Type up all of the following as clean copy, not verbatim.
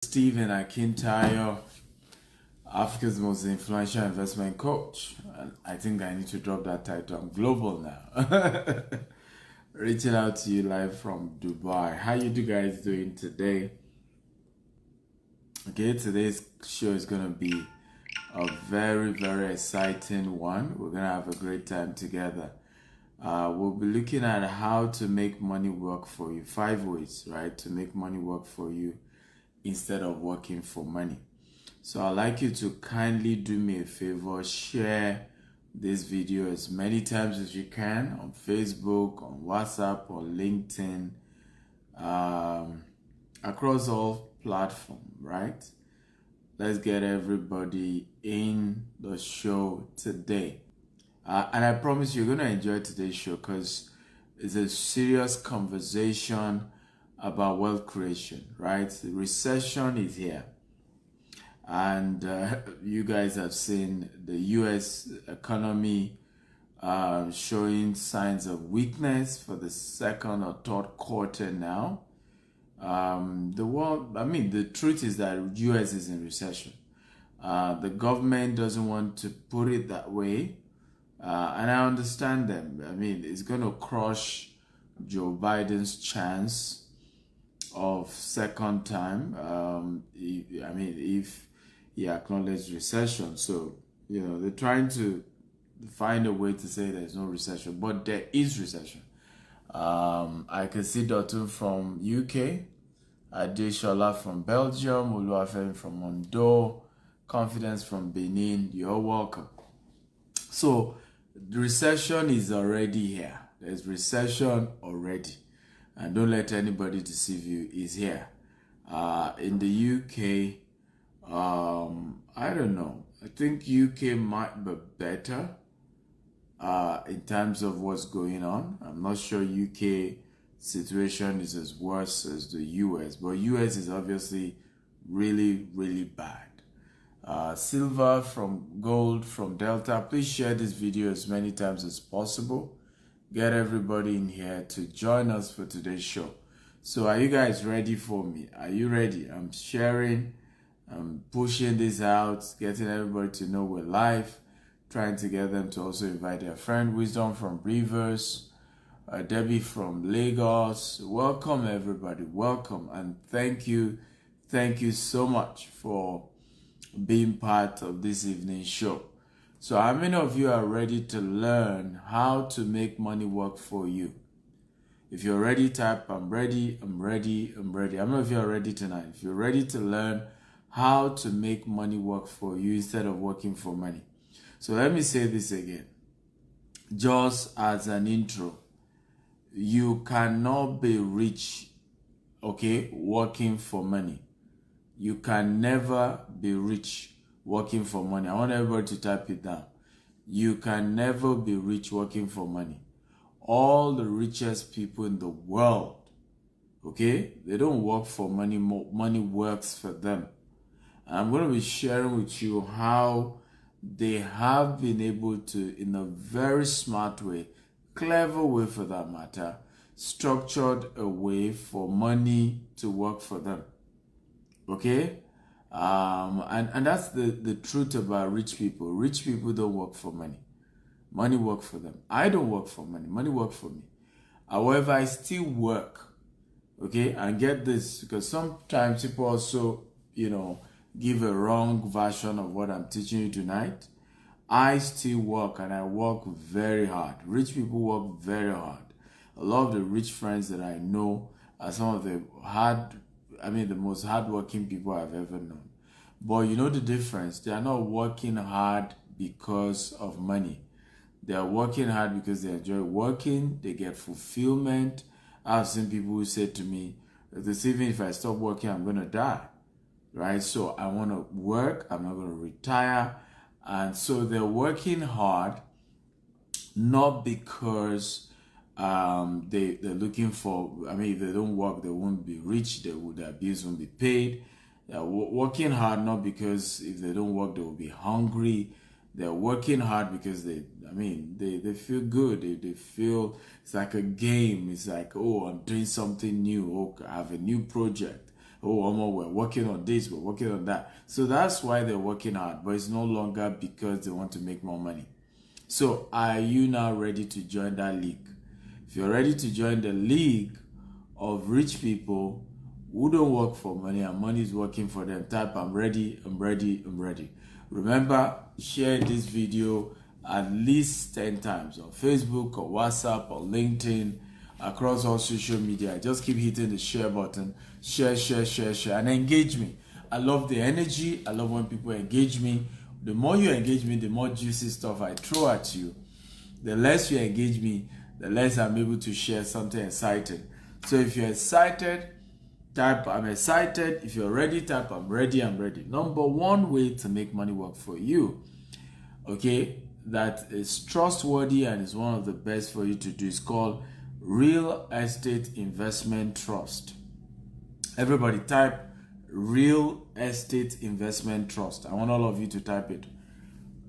Stephen Akintayo, Africa's most influential investment coach. And I think I need to drop that title. I'm global now. Reaching out to you live from Dubai. How you guys doing today? Okay, today's show is gonna be a very exciting one. We're gonna have a great time together. We'll be looking at how to make money work for you. 5 ways, right, to make money work for you instead of working for money. So I'd like you to kindly do me a favor, share this video as many times as you can on Facebook, on WhatsApp, on LinkedIn, across all platforms, right? Let's get everybody in the show today. And I promise you're going to enjoy today's show because it's a serious conversation about wealth creation, right? The recession is here. And you guys have seen the US economy showing signs of weakness for the second or third quarter now. The truth is that US is in recession. The government doesn't want to put it that way. And I understand them. I mean, it's going to crush Joe Biden's chance of second time. If he acknowledged recession. So, they're trying to find a way to say there's no recession, but there is recession. I can see Dotun from UK, Adeshola from Belgium, Oluwafen from Mondo, Confidence from Benin. You're welcome. So, the recession is already here. There's recession already. And don't let anybody deceive you, it's here. In the UK, I don't know. I think UK might be better in terms of what's going on. I'm not sure UK situation is as worse as the US, but US is obviously really bad. Silver from Gold from Delta, please share this video as many times as possible. Get everybody in here to join us for today's show. So are you guys ready for me? Are you ready? I'm sharing, I'm pushing this out, getting everybody to know we're live, trying to get them to also invite their friend. Wisdom from Rivers, Debbie from Lagos. Welcome everybody, welcome, and thank you so much for being part of this evening's show. So how many of you are ready to learn how to make money work for you? If you're ready, type I'm ready. How many of you are ready tonight? If you're ready to learn how to make money work for you instead of working for money. So let me say this again. Just as an intro, you cannot be rich, working for money. You can never be rich working for money. I want everybody to type it down. You can never be rich working for money. All the richest people in the world, they don't work for money. Money works for them. And I'm going to be sharing with you how they have been able to, in a very smart way, clever way for that matter, structured a way for money to work for them. And that's the truth about rich people. Rich people don't work for money. Money works for them. I don't work for money. Money works for me. However, I still work. And get this, because sometimes people also, give a wrong version of what I'm teaching you tonight. I still work, and I work very hard. Rich people work very hard. A lot of the rich friends that I know are some of the most hardworking people I've ever known. But you know the difference. They are not working hard because of money. They are working hard because they enjoy working. They get fulfillment. I've seen people who say to me, even if I stop working, I'm going to die. Right? So I want to work. I'm not going to retire. And so they're working hard, not because they're looking for, if they don't work, they won't be rich, their bills won't be paid. They're working hard not because if they don't work, they will be hungry. They're working hard because they feel good. They feel it's like a game. It's like, oh, I'm doing something new. Oh, I have a new project. oh, we're working on this, we're working on that. So that's why they're working hard, but it's no longer because they want to make more money. So are you now ready to join that league? If you're ready to join the league of rich people who don't work for money and money is working for them, type I'm ready, I'm ready, I'm ready. Remember, share this video at least 10 times on Facebook or WhatsApp or LinkedIn, across all social media. Just keep hitting the share button. Share, and engage me. I love the energy. I love when people engage me. The more you engage me, the more juicy stuff I throw at you. The less you engage me, the less I'm able to share something exciting. So if you're excited, type I'm excited. If you're ready, type I'm ready, I'm ready. Number one way to make money work for you, okay, that is trustworthy and is one of the best for you to do, is called Real Estate Investment Trust. Everybody type Real Estate Investment Trust. I want all of you to type it.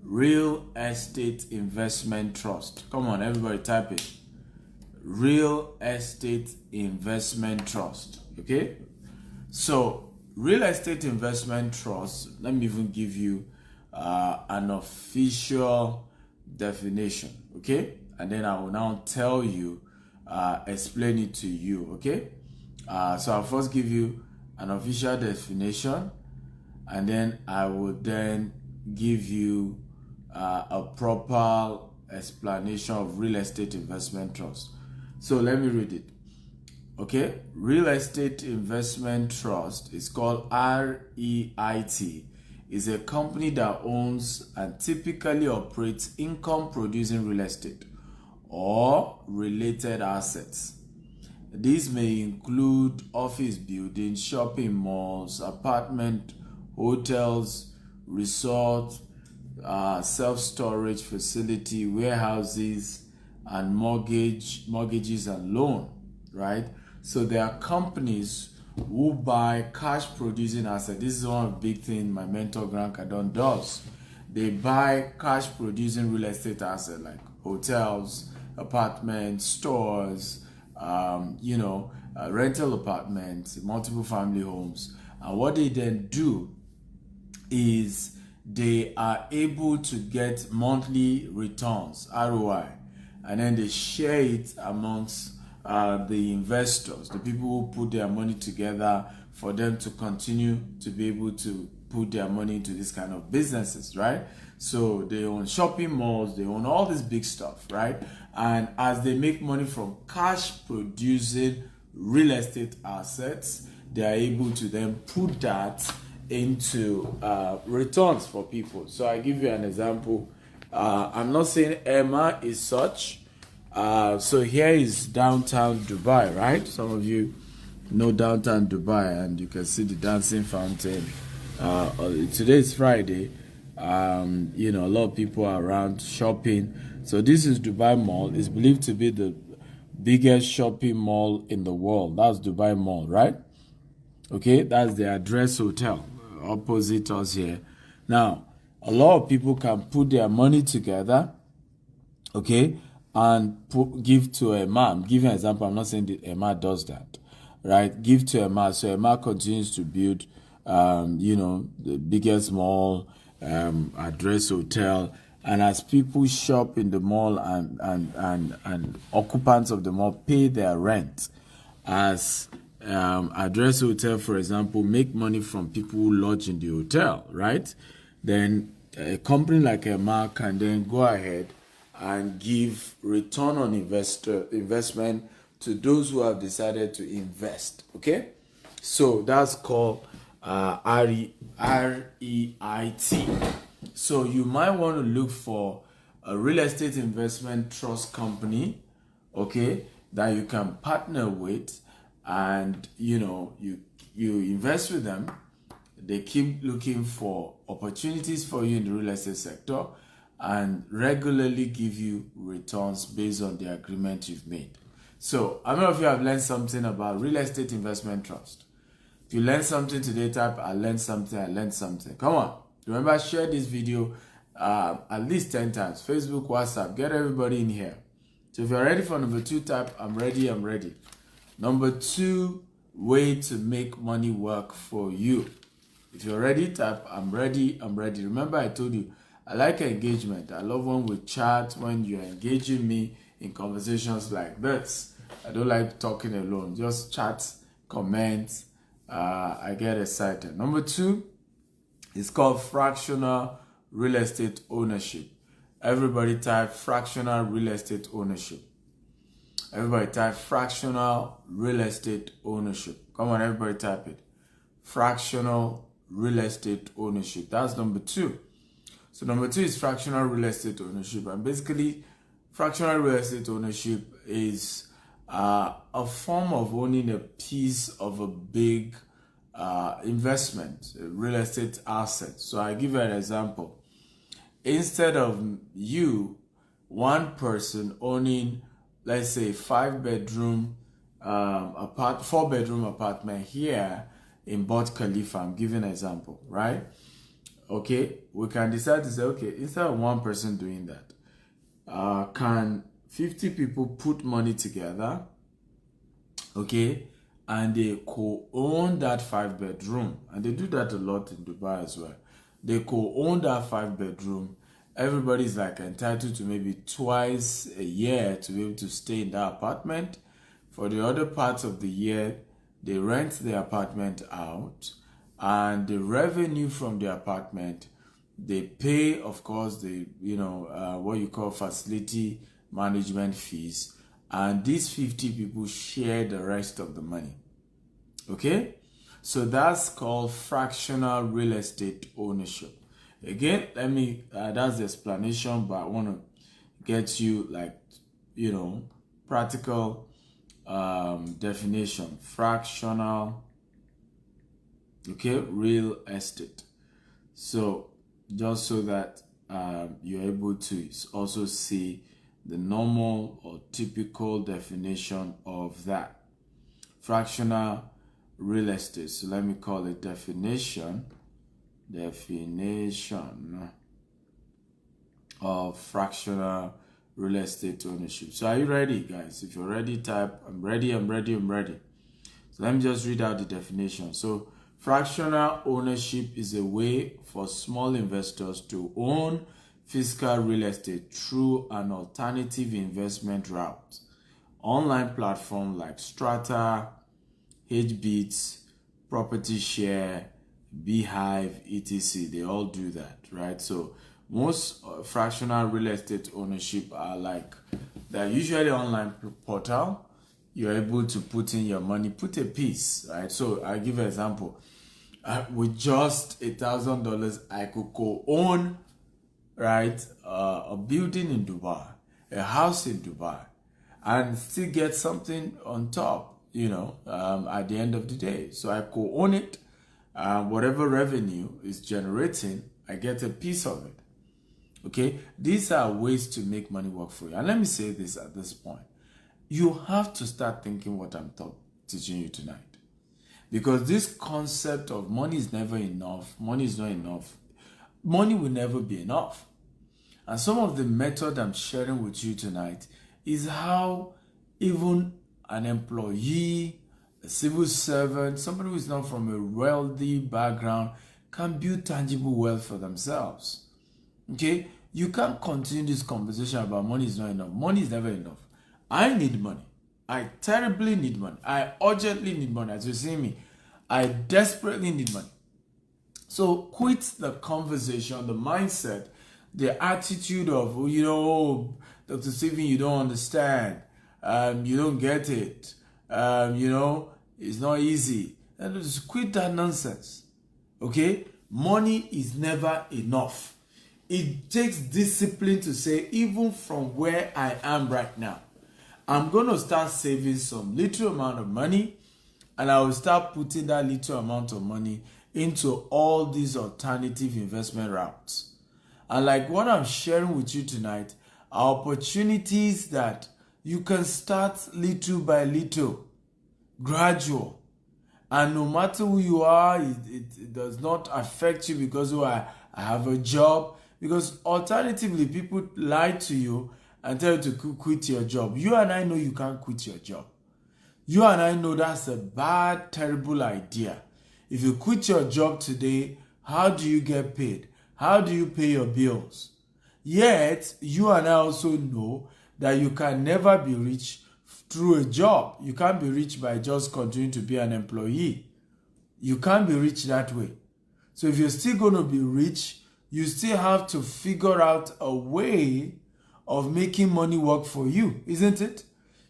Real Estate Investment Trust. Come on, everybody type it. Real Estate Investment Trust. Okay? So, Real Estate Investment Trust, let me even give you an official definition. Okay? And then I will now tell you, explain it to you. Okay? So I'll first give you an official definition, and then I will then give you a proper explanation of Real Estate Investment Trust. So let me read it. Okay, Real Estate Investment Trust is called REIT. Is a company that owns and typically operates income-producing real estate or related assets. These may include office buildings, shopping malls, apartment, hotels, resorts, self-storage facility, warehouses, and mortgages and loan, right? So there are companies who buy cash producing assets. This is one of the big things my mentor Grant Cardone does. They buy cash producing real estate assets like hotels, apartments, stores, rental apartments, multiple family homes. And what they then do is they are able to get monthly returns, ROI, and then they share it amongst the investors, the people who put their money together for them to continue to be able to put their money into this kind of businesses, right? So they own shopping malls, they own all this big stuff, right? And as they make money from cash producing real estate assets, they are able to then put that into returns for people. So I give you an example. I'm not saying Emma is such. So here is downtown Dubai, right? Some of you know downtown Dubai, and you can see the dancing fountain. Today is Friday. A lot of people are around shopping. So this is Dubai Mall. It's believed to be the biggest shopping mall in the world. That's Dubai Mall, right? Okay, that's the Address Hotel opposite us here. Now, a lot of people can put their money together, okay, and give to a man. Give an example. I'm not saying that Emma does that, right? Give to Emma. So Emma continues to build, the biggest mall, Address Hotel. And as people shop in the mall and occupants of the mall pay their rent, as Address Hotel, for example, make money from people who lodge in the hotel, right? Then a company like Emma can then go ahead and give return on investment to those who have decided to invest, okay? So that's called REIT. So you might want to look for a real estate investment trust company, okay, that you can partner with, and you invest with them. They keep looking for opportunities for you in the real estate sector and regularly give you returns based on the agreement you've made. So how many of you have learned something about real estate investment trust? If you learned something today, type I learned something. Come on. Remember, share this video at least 10 times. Facebook, WhatsApp, get everybody in here. So if you're ready for number 2, type I'm ready. Number 2 way to make money work for you. If you're ready, type I'm ready, I'm ready. Remember I told you, I like engagement. I love when we chat, when you're engaging me in conversations like this. I don't like talking alone. Just chat, comment. I get excited. Number 2 is called fractional real estate ownership. Everybody type fractional real estate ownership. Everybody type fractional real estate ownership. Come on, everybody type it. Fractional real estate ownership. That's number 2. So number 2 is fractional real estate ownership. And basically, fractional real estate ownership is a form of owning a piece of a big investment, a real estate asset. So I give you an example. Instead of you, one person owning, let's say, 4-bedroom apartment here in Burj Khalifa, I'm giving an example, right? Okay, we can decide to say, okay, instead of one person doing that, can 50 people put money together, okay, and they co-own that 5-bedroom, and they do that a lot in Dubai as well. They co-own that 5-bedroom. Everybody's like entitled to maybe twice a year to be able to stay in that apartment. For the other parts of the year, they rent the apartment out, and the revenue from the apartment, they pay, of course, the what you call facility management fees, and these 50 people share the rest of the money. Okay, so that's called fractional real estate ownership. Again, that's the explanation, but I want to get you practical definition. Fractional, okay, real estate. So just so that you're able to also see the normal or typical definition of that. Fractional real estate. So let me call it definition of fractional real estate ownership. So are you ready, guys? If you're ready, type I'm ready, I'm ready, I'm ready. So let me just read out the definition. So fractional ownership is a way for small investors to own physical real estate through an alternative investment route. Online platforms like Strata, HBits, Property Share, Beehive, etc. They all do that, right? So most fractional real estate ownership are they're usually online portal. You're able to put in your money, put a piece, right? So I'll give an example. With just $1,000, I could co-own, right, a building in Dubai, a house in Dubai, and still get something on top, at the end of the day. So I co-own it. Whatever revenue is generating, I get a piece of it. Okay, these are ways to make money work for you. And let me say this at this point. You have to start thinking what I'm teaching you tonight. Because this concept of money is never enough, money is not enough, money will never be enough. And some of the method I'm sharing with you tonight is how even an employee, a civil servant, somebody who is not from a wealthy background can build tangible wealth for themselves. Okay? You can't continue this conversation about money is not enough. Money is never enough. I need money. I terribly need money. I urgently need money. As you see me, I desperately need money. So quit the conversation, the mindset, the attitude of, Dr. Stephen, you don't understand. You don't get it. It's not easy. And just quit that nonsense. Okay? Money is never enough. It takes discipline to say, even from where I am right now, I'm going to start saving some little amount of money, and I will start putting that little amount of money into all these alternative investment routes. And like what I'm sharing with you tonight are opportunities that you can start little by little, gradual. And no matter who you are, it does not affect you because I have a job. Because alternatively, people lie to you and tell you to quit your job. You and I know you can't quit your job. You and I know that's a bad, terrible idea. If you quit your job today, how do you get paid? How do you pay your bills? Yet, you and I also know that you can never be rich through a job. You can't be rich by just continuing to be an employee. You can't be rich that way. So if you're still going to be rich, you still have to figure out a way of making money work for you, isn't it?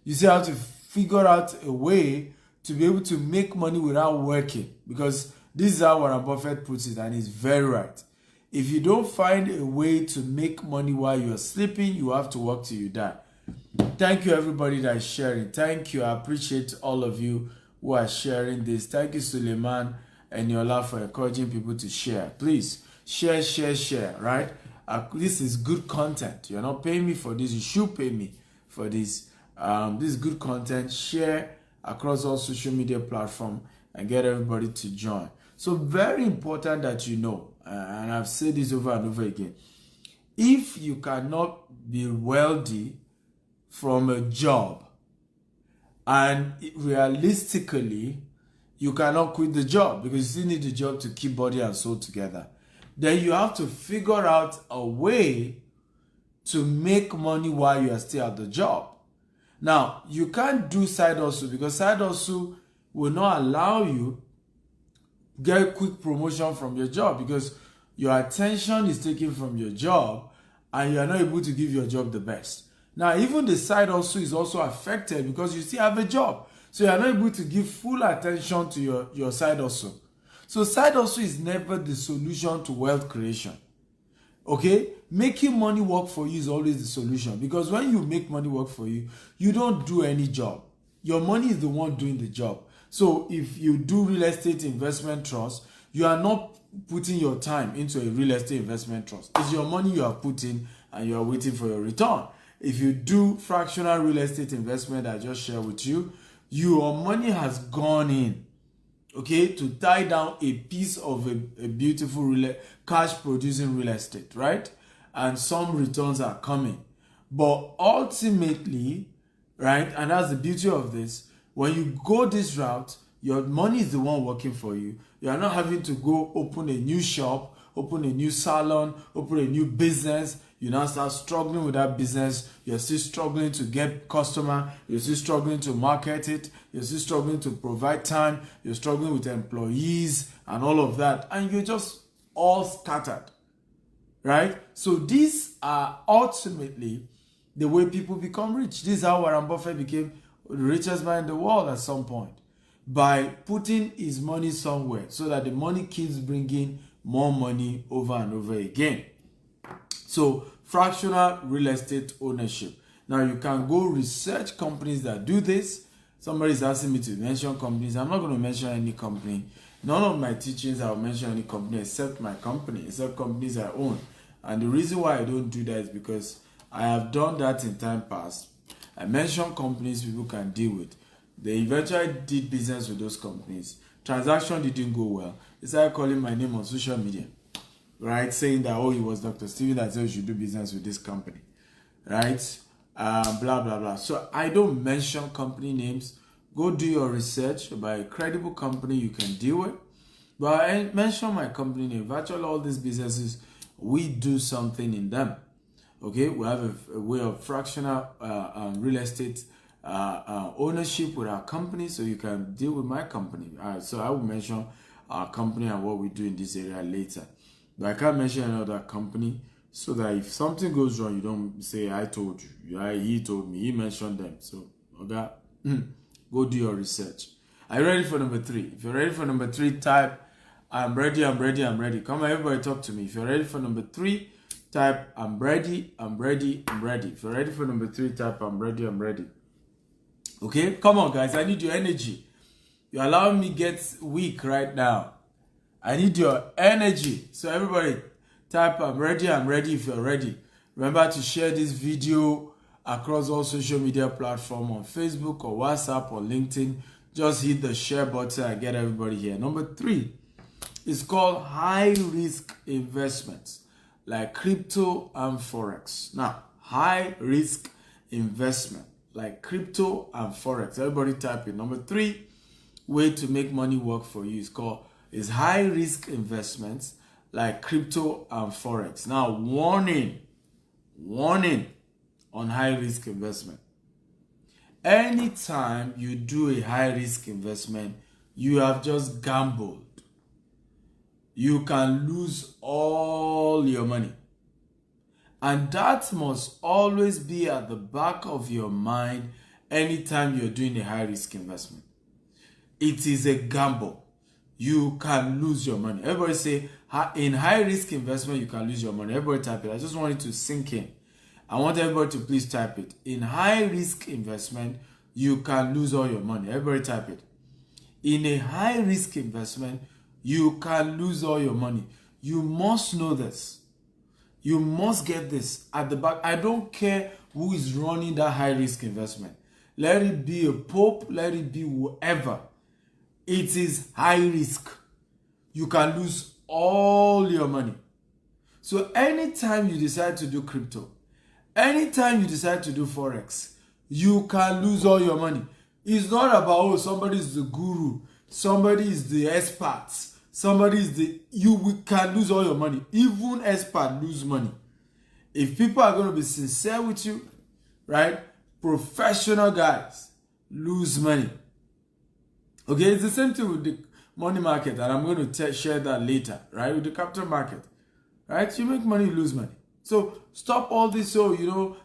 You still have to figure out a way to be able to make money without working, because this is how Warren Buffett puts it, and he's very right. If you don't find a way to make money while you're sleeping, you have to work till you die. Thank you, everybody that is sharing. Thank you. I appreciate all of you who are sharing this. Thank you, Suleiman and Yola, for encouraging people to share. Please share, right? This is good content. You're not paying me for this. You should pay me for this. This is good content. Share across all social media platforms and get everybody to join. So very important that you know, and I've said this over and over again, if you cannot be wealthy from a job, and realistically you cannot quit the job because you still need the job to keep body and soul together, then you have to figure out a way to make money while you are still at the job. Now, you can't do side hustle because side hustle will not allow you get quick promotion from your job, because your attention is taken from your job and you are not able to give your job the best. Now, even the side hustle is also affected because you still have a job. So you are not able to give full attention to your side hustle. So side hustle is never the solution to wealth creation. Okay? Making money work for you is always the solution, because when you make money work for you, you don't do any job. Your money is the one doing the job. So if you do real estate investment trust, you are not putting your time into a real estate investment trust. It's your money you have put in and you are waiting for your return. If you do fractional real estate investment I just shared with you, your money has gone in, okay, to tie down a piece of a beautiful cash producing real estate, right? And some returns are coming. But ultimately, right, and that's the beauty of this, when you go this route, your money is the one working for you. You are not having to go open a new shop, open a new salon, open a new business. You now start struggling with that business. You're still struggling to get customer. You're still struggling to market it. You're still struggling to provide time. You're struggling with employees and all of that. And you're just all scattered, right? So these are ultimately the way people become rich. This is how Warren Buffett became the richest man in the world at some point, by putting his money somewhere so that the money keeps bringing more money over and over again. So fractional real estate ownership. Now you can go research companies that do this. Somebody's asking me to mention companies. I'm not going to mention any company. None of my teachings I will mention any company except my company, except companies I own. And the reason why I don't do that is because I have done that in time past. I mentioned companies people can deal with. They eventually did business with those companies. Transaction didn't go well. They started calling my name on social media, right? Saying that, oh, it was Dr. Steven that said you should do business with this company, right? Blah, blah, blah. So I don't mention company names. Go do your research by a credible company you can deal with. But I mention my company name. Virtually all these businesses, we do something in them. Okay, we have a way of fractional real estate ownership with our company, so you can deal with my company. So I will mention our company and what we do in this area later. But I can't mention another company, so that if something goes wrong, you don't say, I told you. He told me. He mentioned them. So, okay, go do your research. Are you ready for number 3? If you're ready for number 3, type, I'm ready, I'm ready, I'm ready. Come on, everybody talk to me. If you're ready for number 3, type, I'm ready, I'm ready, I'm ready. If you're ready for number 3, type, I'm ready, I'm ready. Okay, come on, guys. I need your energy. You're allowing me get weak right now. I need your energy. So everybody, type, I'm ready if you're ready. Remember to share this video across all social media platforms on Facebook or WhatsApp or LinkedIn. Just hit the share button and get everybody here. Number 3 is called high risk investments, like crypto and forex. Now, high risk investment. like crypto and forex. Everybody type it. Number 3 way to make money work for you is high risk investments like crypto and forex. Now, warning on high risk investment. Anytime you do a high risk investment, you have just gambled. You can lose all your money. And that must always be at the back of your mind anytime you're doing a high risk investment. It is a gamble. You can lose your money. Everybody say, in high risk investment, you can lose your money. Everybody type it. I just want it to sink in. I want everybody to please type it. In high risk investment, you can lose all your money. Everybody type it. In a high risk investment, you can lose all your money. You must know this. You must get this at the back. I don't care who is running that high risk investment. Let it be a pope, let it be whoever. It is high risk. You can lose all your money. So anytime you decide to do crypto, anytime you decide to do forex, you can lose all your money. It's not about, oh, somebody is the guru, somebody is the expert, somebody is you can lose all your money. Even experts lose money. If people are going to be sincere with you, right? Professional guys lose money. Okay, it's the same thing with the money market, and I'm going to share that later, right? With the capital market, right? You make money, you lose money. So stop all this. So,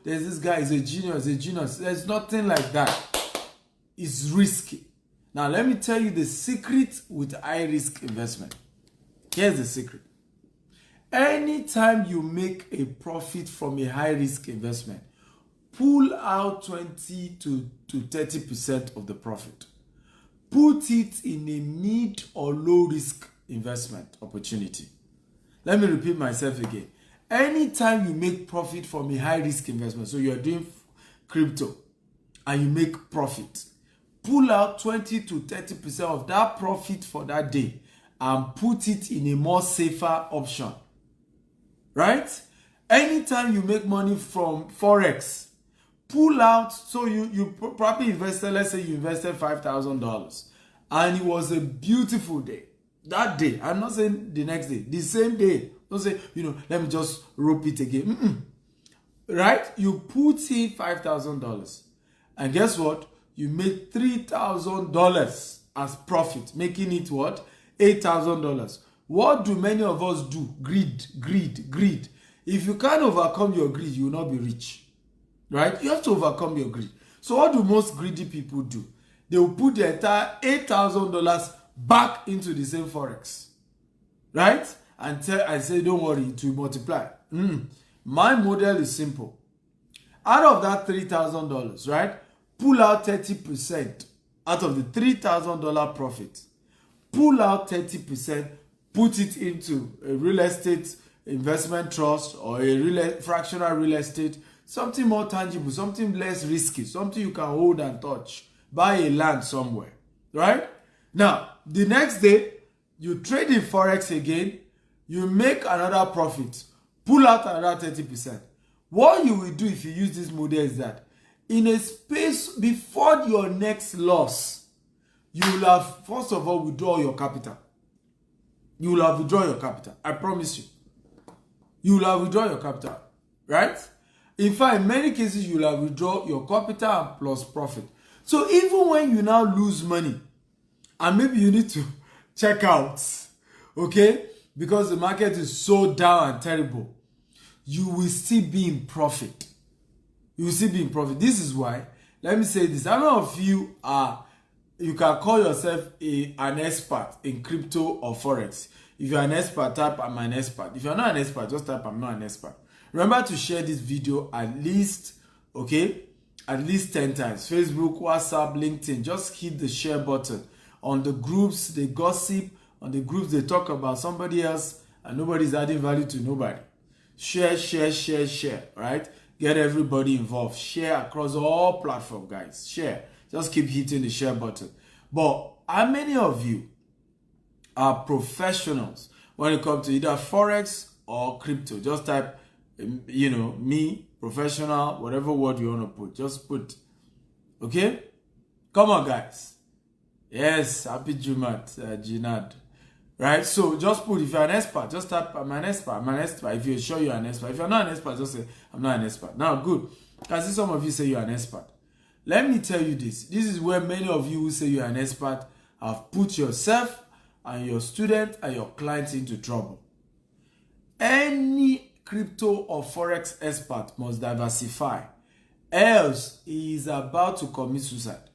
there's this guy, he's a genius. There's nothing like that. It's risky. Now, let me tell you the secret with high risk investment. Here's the secret. Anytime you make a profit from a high risk investment, pull out 20 to 30% of the profit. Put it in a mid or low risk investment opportunity. Let me repeat myself again. Anytime you make profit from a high risk investment, so you're doing crypto and you make profit, pull out 20 to 30% of that profit for that day and put it in a more safer option. Right? Anytime you make money from forex, pull out, so you probably invested, let's say you invested $5,000 and it was a beautiful day. That day, I'm not saying the next day, the same day. Don't say, let me just rope it again. Right? You put in $5,000 and guess what? You made $3,000 as profit, making it what? $8,000. What do many of us do? Greed. If you can't overcome your greed, you will not be rich. Right? You have to overcome your greed. So what do most greedy people do? They will put the entire $8,000 back into the same forex. Right? And say, don't worry, it will multiply. My model is simple. Out of that $3,000, right? Pull out 30% out of the $3,000 profit. Pull out 30%, put it into a real estate investment trust or a fractional real estate, something more tangible, something less risky, something you can hold and touch. Buy a land somewhere, right? Now, the next day, you trade in forex again, you make another profit, pull out another 30%. What you will do if you use this model is that in a space before your next loss, you will have, first of all, withdraw your capital. You will have withdrawn your capital. I promise you. You will have withdrawn your capital, right? In fact, in many cases, you will have withdrawn your capital and plus profit. So even when you now lose money, and maybe you need to check out, okay? Because the market is so down and terrible, you will still be in profit. You will still be in profit. This is why, let me say this. How many of you you can call yourself an expert in crypto or forex? If you're an expert, type I'm an expert. If you're not an expert, just type I'm not an expert. Remember to share this video at least, okay, at least 10 times. Facebook, WhatsApp, LinkedIn. Just hit the share button. On the groups, they gossip. On the groups, they talk about somebody else and nobody's adding value to nobody. Share, right? Get everybody involved. Share across all platforms, guys. Share. Just keep hitting the share button. But how many of you are professionals when it comes to either forex or crypto? Just type, me, professional, whatever word you want to put. Just put Okay? Come on, guys. Yes, happy Jumat, Jinad. Right? So just put, if you're an expert, just type, I'm an expert, I'm an expert. If you're sure you're an expert. If you're not an expert, just say, I'm not an expert. Now, good. I see some of you say you're an expert. Let me tell you this. This is where many of you who say you're an expert have put yourself and your student and your clients into trouble. Any crypto or forex expert must diversify, else he is about to commit suicide.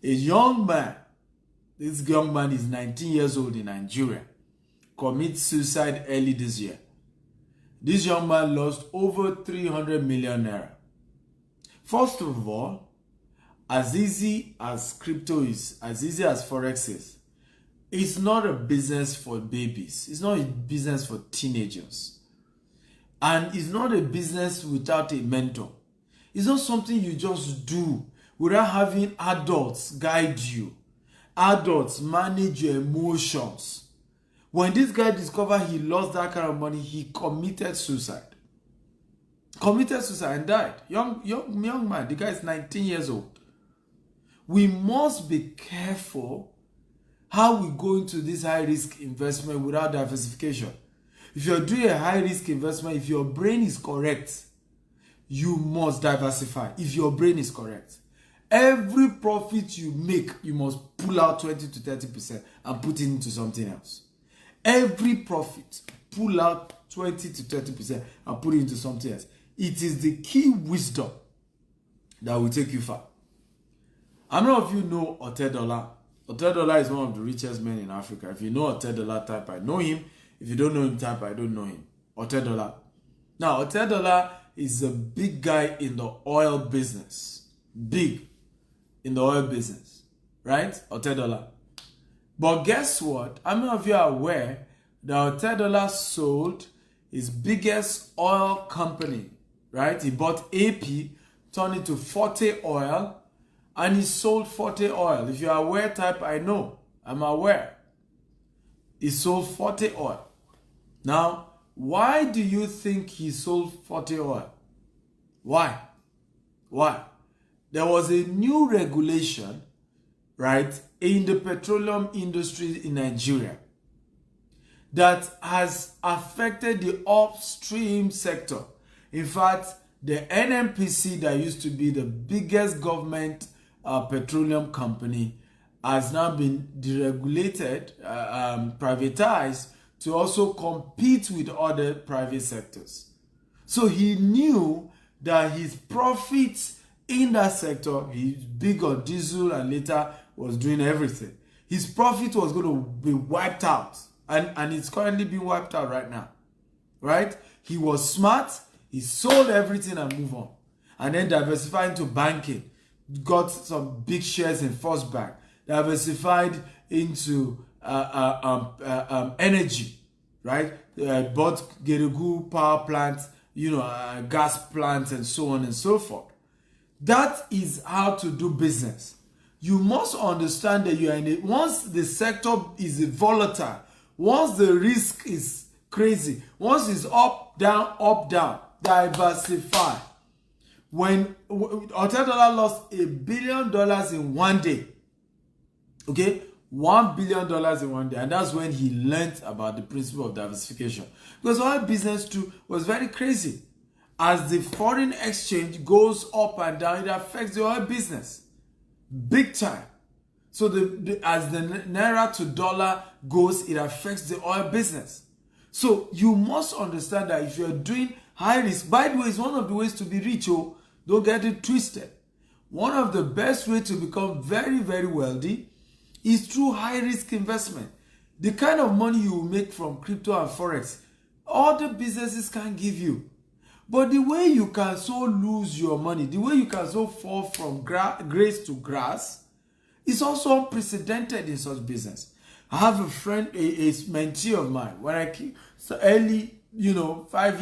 A young man, this young man is 19 years old in Nigeria, commits suicide early this year. This young man lost over 300 million naira. First of all, as easy as crypto is, as easy as forex is, it's not a business for babies. It's not a business for teenagers. And it's not a business without a mentor. It's not something you just do without having adults guide you. Adults manage your emotions. When this guy discovered he lost that kind of money, he committed suicide. Committed suicide and died. Young man. The guy is 19 years old. We must be careful how we go into this high-risk investment without diversification. If you're doing a high-risk investment, if your brain is correct, you must diversify. If your brain is correct. Every profit you make, you must pull out 20 to 30% and put it into something else. Every profit, pull out 20 to 30% and put it into something else. It is the key wisdom that will take you far. How many of you know Otedola? Otedola is one of the richest men in Africa. If you know Otedola, type I know him. If you don't know him, type I don't know him. Otedola. Now, Otedola is a big guy in the oil business. Big in the oil business. Right? Otedola. But guess what? How many of you are aware that Otedola sold his biggest oil company? Right? He bought AP, turned it to Forte Oil, and he sold Forte Oil. If you are aware, type I know. I'm aware. He sold Forte Oil. Now, why do you think he sold Forte Oil? Why? Why? There was a new regulation, right, in the petroleum industry in Nigeria that has affected the upstream sector. In fact, the NNPC, that used to be the biggest government petroleum company, has now been deregulated, privatized, to also compete with other private sectors. So he knew that his profits in that sector, he's big on diesel and later was doing everything. His profit was going to be wiped out, and it's currently being wiped out right now. Right? He was smart. He sold everything and moved on. And then diversified into banking. Got some big shares in First Bank. Diversified into energy. Right? Bought Geregu power plants, gas plants, and so on and so forth. That is how to do business. You must understand that you are in it. Once the sector is volatile, once the risk is crazy, once it's up, down, diversify. When Otedola lost $1 billion in one day, okay, $1 billion in one day, and that's when he learned about the principle of diversification. Because oil business too was very crazy. As the foreign exchange goes up and down, it affects the oil business big time. So as the naira to dollar goes, it affects the oil business. So you must understand that if you're doing high risk, by the way, it's one of the ways to be rich. Oh, don't get it twisted. One of the best ways to become very, very wealthy is through high risk investment. The kind of money you will make from crypto and forex, other businesses can't give you. But the way you can so lose your money, the way you can so fall from grace to grass, is also unprecedented in such business. I have a friend, a mentee of mine, when I came so early, 7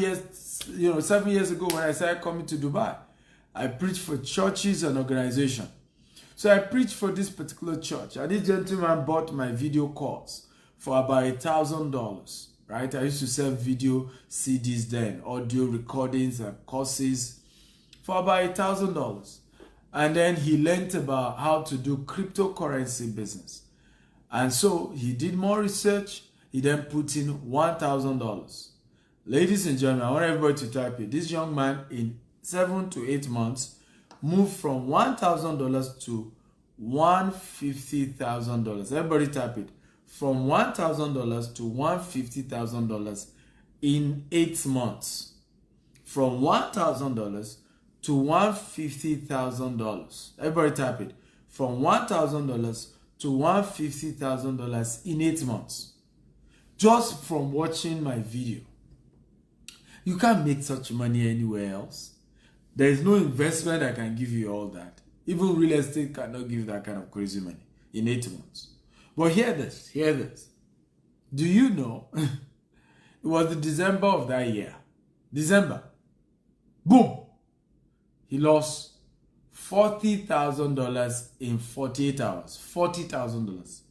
years ago when I started coming to Dubai, I preached for churches and organizations. So I preached for this particular church, and this gentleman bought my video course for about $1,000. Right? I used to sell video CDs then, audio recordings and courses for about $1,000. And then he learned about how to do cryptocurrency business. And so he did more research. He then put in $1,000. Ladies and gentlemen, I want everybody to type it. This young man in 7 to 8 months moved from $1,000 to $150,000. Everybody type it. From $1,000 to $150,000 in 8 months. From $1,000 to $150,000. Everybody type it. From $1,000 to $150,000 in 8 months. Just from watching my video. You can't make such money anywhere else. There is no investment that can give you all that. Even real estate cannot give that kind of crazy money in 8 months. But hear this, hear this. Do you know, it was the December of that year. December. Boom. He lost $40,000 in 48 hours. $40,000.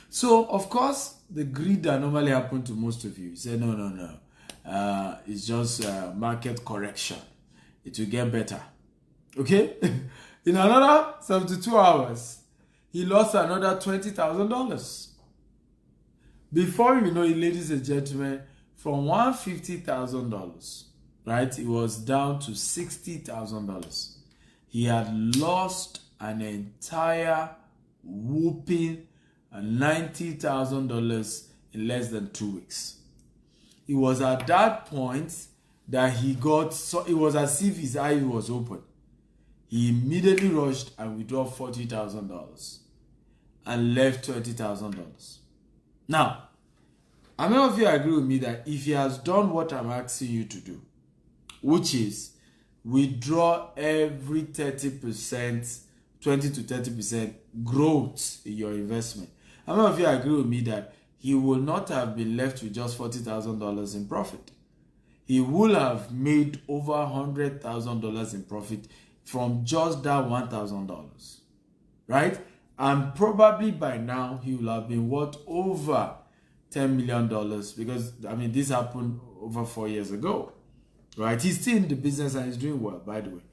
So, of course, the greed that normally happens to most of you, say, no. It's just market correction. It will get better. Okay? In another 72 hours, he lost another $20,000. Before you know it, ladies and gentlemen, from $150,000, right, it was down to $60,000. He had lost an entire whooping $90,000 in less than 2 weeks. It was at that point that he got, so it was as if his eye was open. He immediately rushed and withdrew $40,000 and left $20,000. Now, how many of you agree with me that if he has done what I'm asking you to do, which is withdraw every 30%, 20 to 30% growth in your investment, how many of you agree with me that he will not have been left with just $40,000 in profit? He will have made over $100,000 in profit from just that $1,000, right? And probably by now, he will have been worth over $10 million because, I mean, this happened over 4 years ago, right? He's still in the business and he's doing well, by the way.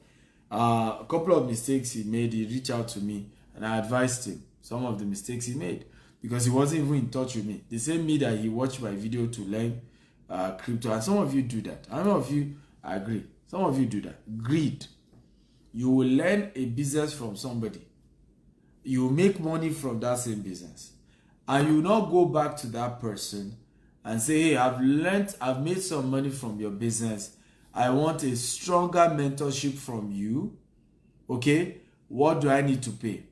A couple of mistakes he made, he reached out to me and I advised him some of the mistakes he made because he wasn't even in touch with me. The same me that he watched my video to learn crypto. And some of you do that. I don't know if you agree. Some of you do that. Greed. You will learn a business from somebody. You will make money from that same business. And you will not go back to that person and say, hey, I've made some money from your business. I want a stronger mentorship from you. Okay? What do I need to pay?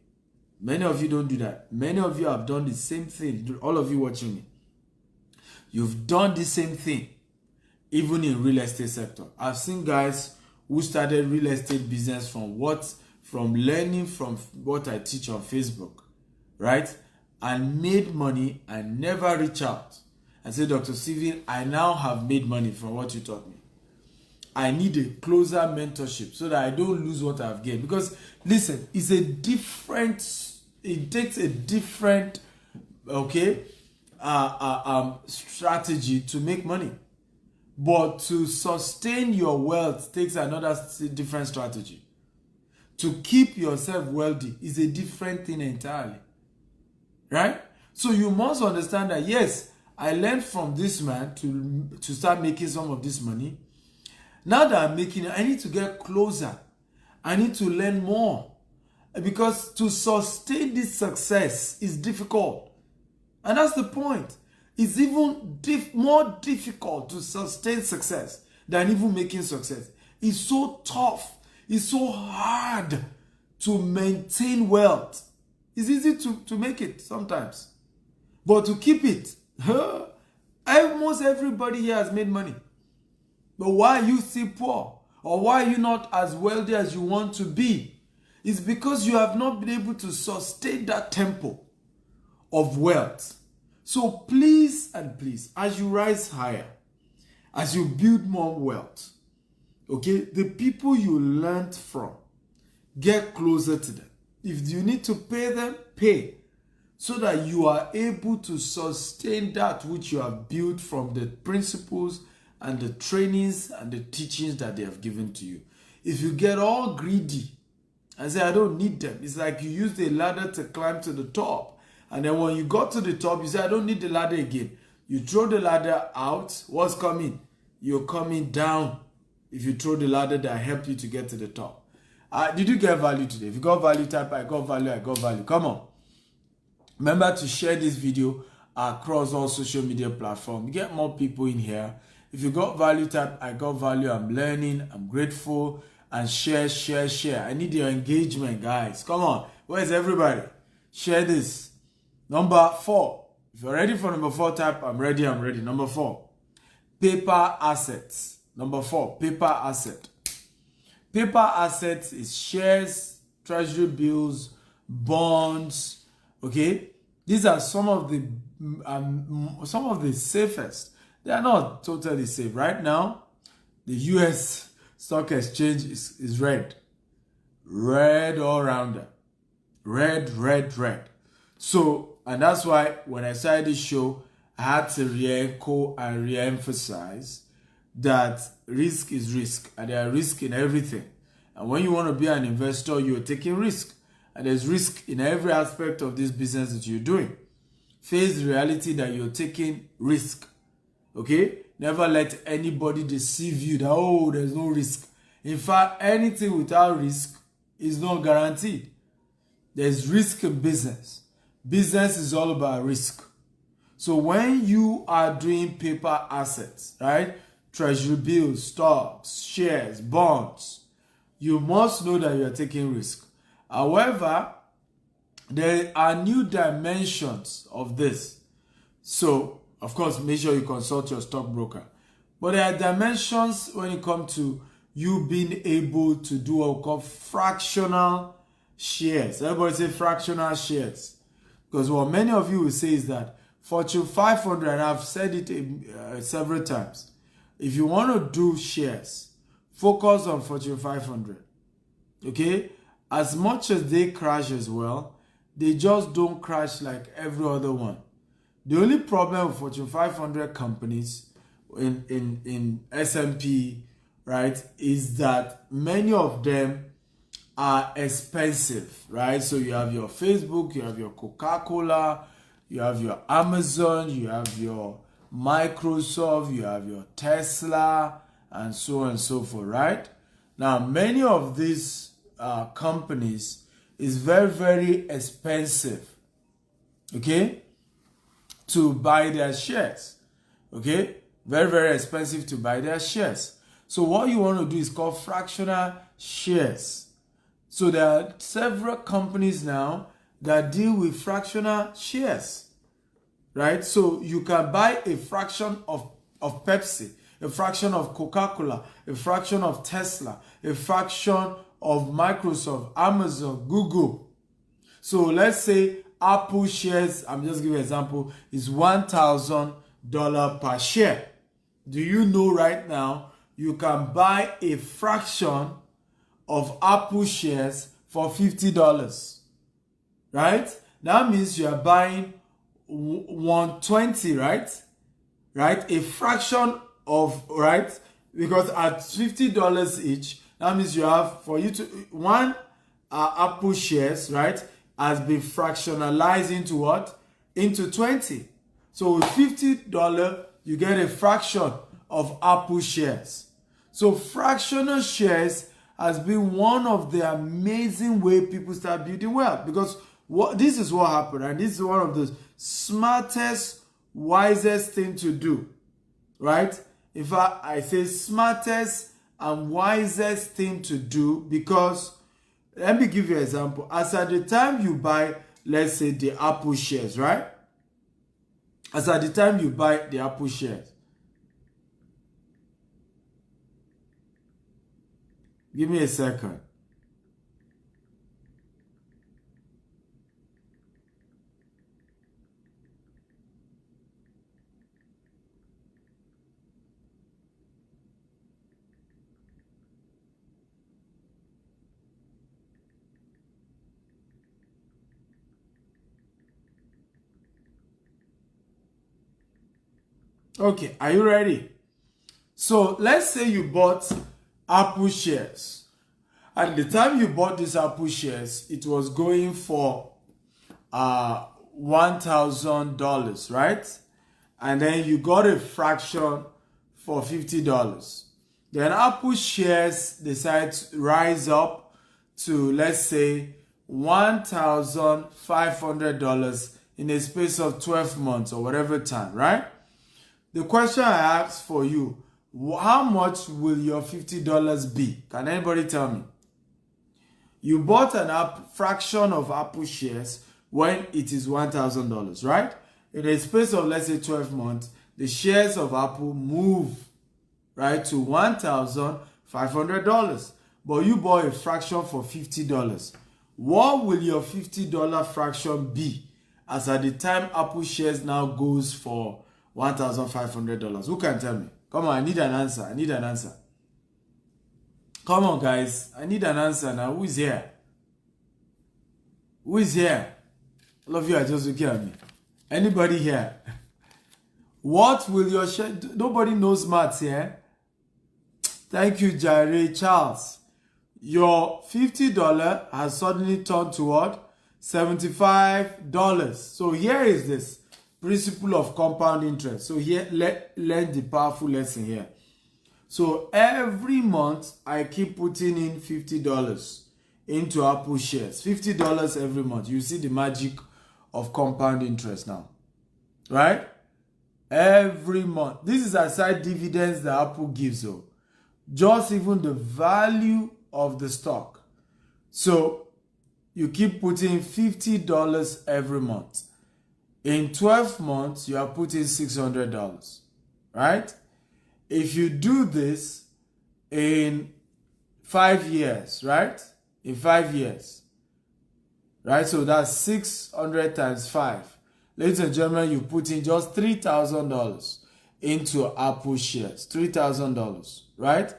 Many of you don't do that. Many of you have done the same thing. All of you watching me. You've done the same thing. Even in real estate sector. I've seen guys who started real estate business from learning from what I teach on Facebook. Right? And made money and never reach out and say, Dr. Steven, I now have made money from what you taught me. I need a closer mentorship so that I don't lose what I've gained. Because listen, it takes a different, strategy to make money. But to sustain your wealth takes another different strategy. To keep yourself wealthy is a different thing entirely. Right? So you must understand that, yes, I learned from this man to start making some of this money. Now that I'm making it, I need to get closer. I need to learn more. Because to sustain this success is difficult. And that's the point. It's even more difficult to sustain success than even making success. It's so tough. It's so hard to maintain wealth. It's easy to make it sometimes. But to keep it, almost everybody here has made money. But why are you still poor? Or why are you not as wealthy as you want to be? It's because you have not been able to sustain that tempo of wealth. So please and please, as you rise higher, as you build more wealth, okay, the people you learned from, get closer to them. If you need to pay them, pay. So that you are able to sustain that which you have built from the principles and the trainings and the teachings that they have given to you. If you get all greedy and say, I don't need them. It's like you used a ladder to climb to the top. And then when you got to the top, you say, I don't need the ladder again. You throw the ladder out. What's coming? You're coming down if you throw the ladder that helped you to get to the top. Did you get value today? If you got value, type I got value, I got value. Come on. Remember to share this video across all social media platforms. Get more people in here. If you got value, type I got value, I'm learning, I'm grateful, and share. I need your engagement, guys. Come on. Where's everybody? Share this. Number 4. If you're ready for number 4, type I'm ready. Number 4. Paper assets. Number 4. Paper asset. Paper assets is shares, treasury bills, bonds. Okay, these are some of the safest. They are not totally safe right now. The U.S. stock exchange is red all around them. Red. So, and that's why when I started this show, I had to re-echo and re-emphasize that risk is risk, and there are risks in everything. And when you want to be an investor, you're taking risk, and there's risk in every aspect of this business that you're doing. Face the reality that you're taking risk. Okay? Never let anybody deceive you that, oh, there's no risk. In fact, anything without risk is not guaranteed. There's risk in business. Business is all about risk. So when you are doing paper assets, right? Treasury bills, stocks, shares, bonds, you must know that you are taking risk. However, there are new dimensions of this. So, of course, make sure you consult your stockbroker. But there are dimensions when it comes to you being able to do what we call fractional shares. Everybody say fractional shares. Because what many of you will say is that Fortune 500, and I've said it several times, if you want to do shares, focus on Fortune 500. Okay? As much as they crash as well, they just don't crash like every other one. The only problem with Fortune 500 companies in S&P, right, is that many of them are expensive, right? So you have your Facebook, you have your Coca-Cola, you have your Amazon, you have your Microsoft, you have your Tesla, and so on and so forth, right? Now, many of these companies is very, very expensive, okay, to buy their shares, okay? Very, very expensive to buy their shares. So what you want to do is called fractional shares. So there are several companies now that deal with fractional shares. Right? So you can buy a fraction of Pepsi, a fraction of Coca-Cola, a fraction of Tesla, a fraction of Microsoft, Amazon, Google. So let's say Apple shares, I'm just giving an example, is $1,000 per share. Do you know right now you can buy a fraction of Apple shares for $50? Right? That means you are buying 120, right? A fraction of, right? Because at $50 each, that means you have, for you to, one Apple shares, right, has been fractionalized into what? Into 20. So with $50, you get a fraction of Apple shares. So fractional shares has been one of the amazing way people start building wealth, because this is what happened, and this is one of the smartest, wisest thing to do, right? In fact, I say smartest and wisest thing to do because, let me give you an example. As at the time you buy, let's say, the Apple shares, right? As at the time you buy the Apple shares, give me a second. Okay, are you ready? So let's say you bought Apple shares At the time you bought these Apple shares, it was going for $1,000, right? And then you got a fraction for $50. Then Apple shares decide to rise up to, let's say, $1,500 in a space of 12 months or whatever time, right? The question I asked for you, how much will your $50 be? Can anybody tell me? You bought a fraction of Apple shares when it is $1,000, right? In a space of, let's say, 12 months, the shares of Apple move, right, to $1,500. But you bought a fraction for $50. What will your $50 fraction be as at the time Apple shares now goes for $1,500? Who can tell me? Come on, I need an answer. I need an answer. Come on, guys. I need an answer now. Who is here? Who is here? All of you are just looking at me. Anybody here? What will your share? Nobody knows maths here. Thank you, Jare Charles. Your $50 has suddenly turned to what? $75. So here is this principle of compound interest. So here, learn the powerful lesson here. So every month, I keep putting in $50 into Apple shares. $50 every month. You see the magic of compound interest now. Right? Every month. This is aside dividends that Apple gives you. Just even the value of the stock. So you keep putting $50 every month. In 12 months, you are putting $600, right? If you do this in 5 years, right? In 5 years, right? So that's 600 times 5. Ladies and gentlemen, you put in just $3,000 into Apple shares. $3,000, right?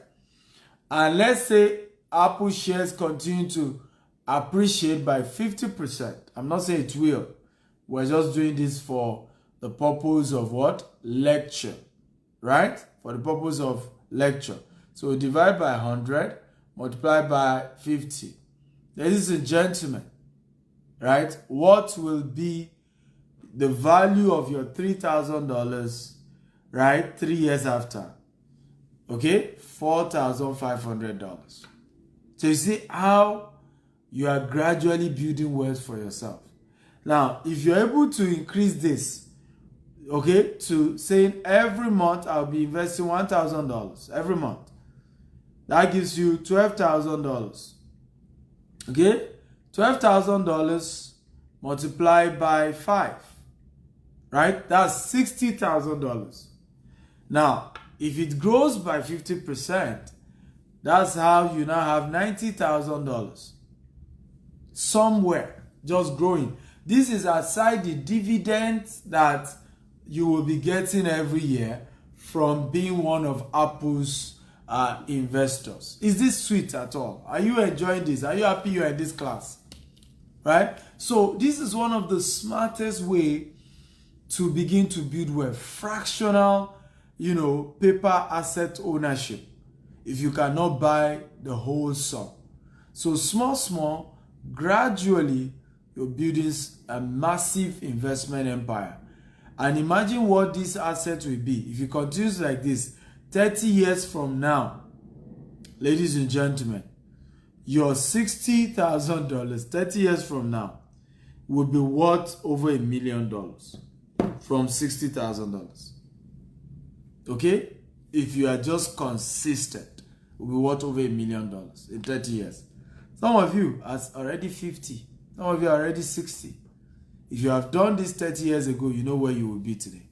And let's say Apple shares continue to appreciate by 50%. I'm not saying it will. We're just doing this for the purpose of what? Lecture, right? For the purpose of lecture. So divide by 100, multiply by 50. Ladies and gentlemen, right? What will be the value of your $3,000, right? 3 years after. Okay? $4,500. So you see how you are gradually building wealth for yourself. Now, if you're able to increase this, okay, to saying every month I'll be investing $1,000 every month, that gives you $12,000. Okay? $12,000 multiplied by 5, right? That's $60,000. Now, if it grows by 50%, that's how you now have $90,000. Somewhere, just growing. This is aside the dividends that you will be getting every year from being one of Apple's investors. Is this sweet at all? Are you enjoying this? Are you happy you're in this class? Right? So this is one of the smartest way to begin to build wealth. Fractional, paper asset ownership. If you cannot buy the whole sum. So small, gradually, you're building a massive investment empire. And imagine what this asset will be. If you continue like this, 30 years from now, ladies and gentlemen, your $60,000, 30 years from now, will be worth over $1 million from $60,000. Okay? If you are just consistent, it will be worth over $1 million in 30 years. Some of you are already 50. Some of you are already 60. If you have done this 30 years ago, you know where you will be today.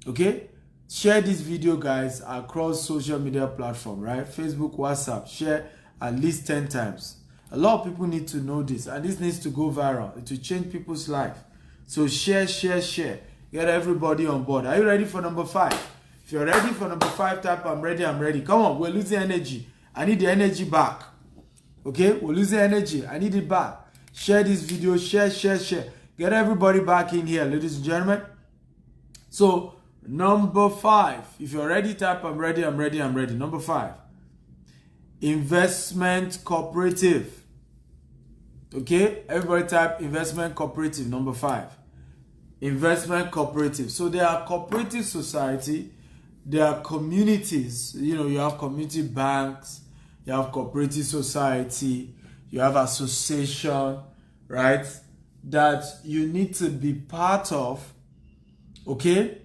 Okay? Share this video, guys, across social media platforms, right? Facebook, WhatsApp. Share at least 10 times. A lot of people need to know this, and this needs to go viral. It will change people's life. So share. Get everybody on board. Are you ready for number 5? If you're ready for number 5, type I'm ready. Come on, we're losing energy. I need the energy back. Okay? We're losing energy. I need it back. Share this video. Share. Get everybody back in here, ladies and gentlemen. So, number 5. If you're ready, type I'm ready. Number 5. investment cooperative. Okay, everybody type investment cooperative. Number 5, investment cooperative. So there are cooperative society, there are communities. You have community banks, you have cooperative society, you have association, right? That you need to be part of. Okay,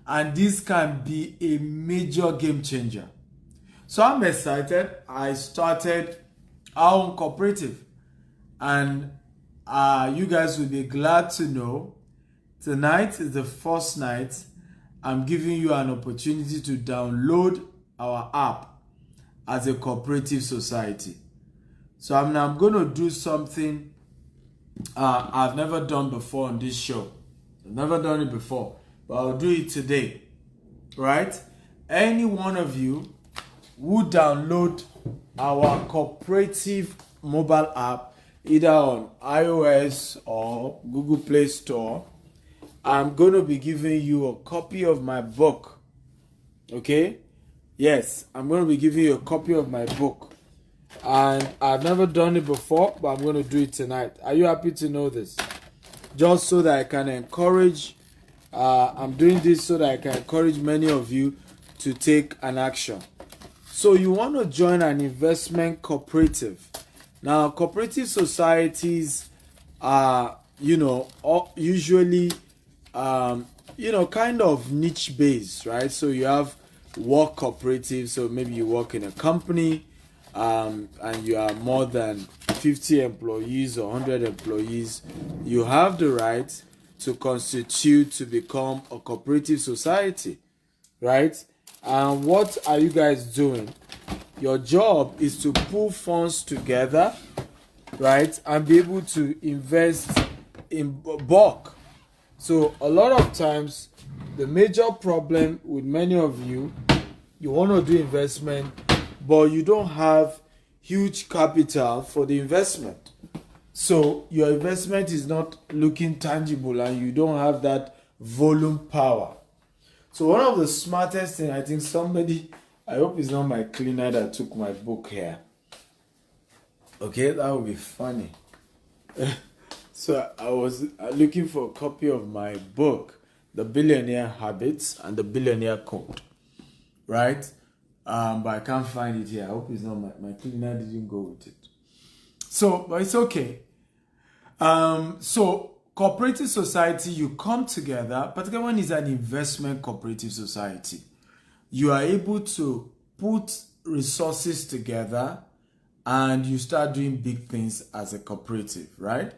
and this can be a major game changer. So I'm excited. I started our own cooperative, and you guys will be glad to know tonight is the first night I'm giving you an opportunity to download our app as a cooperative society. So I'm going to do something I've never done before on this show. I've never done it before, but I'll do it today, right? Any one of you who download our cooperative mobile app, either on iOS or Google Play Store, I'm going to be giving you a copy of my book. Okay? Yes, I'm going to be giving you a copy of my book. And I've never done it before, but I'm going to do it tonight. Are you happy to know this? Just so that I can encourage, I'm doing this so that I can encourage many of you to take an action. So you want to join an investment cooperative. Now, cooperative societies are, usually, kind of niche based, right? So you have work cooperatives. So maybe you work in a company, and you are more than 50 employees or 100 employees. You have the right to constitute to become a cooperative society, right? And what are you guys doing? Your job is to pull funds together, right, and be able to invest in bulk. So a lot of times, the major problem with many of you want to do investment, but you don't have huge capital for the investment. So your investment is not looking tangible and you don't have that volume power. So one of the smartest things, I think I hope it's not my cleaner that took my book here. Okay, that would be funny. So I was looking for a copy of my book, The Billionaire Habits and the Billionaire Code, right? But I can't find it here. I hope it's not my cleaner didn't go with it. So, but it's okay. So cooperative society, you come together, particularly when it's an investment cooperative society. You are able to put resources together and you start doing big things as a cooperative, right?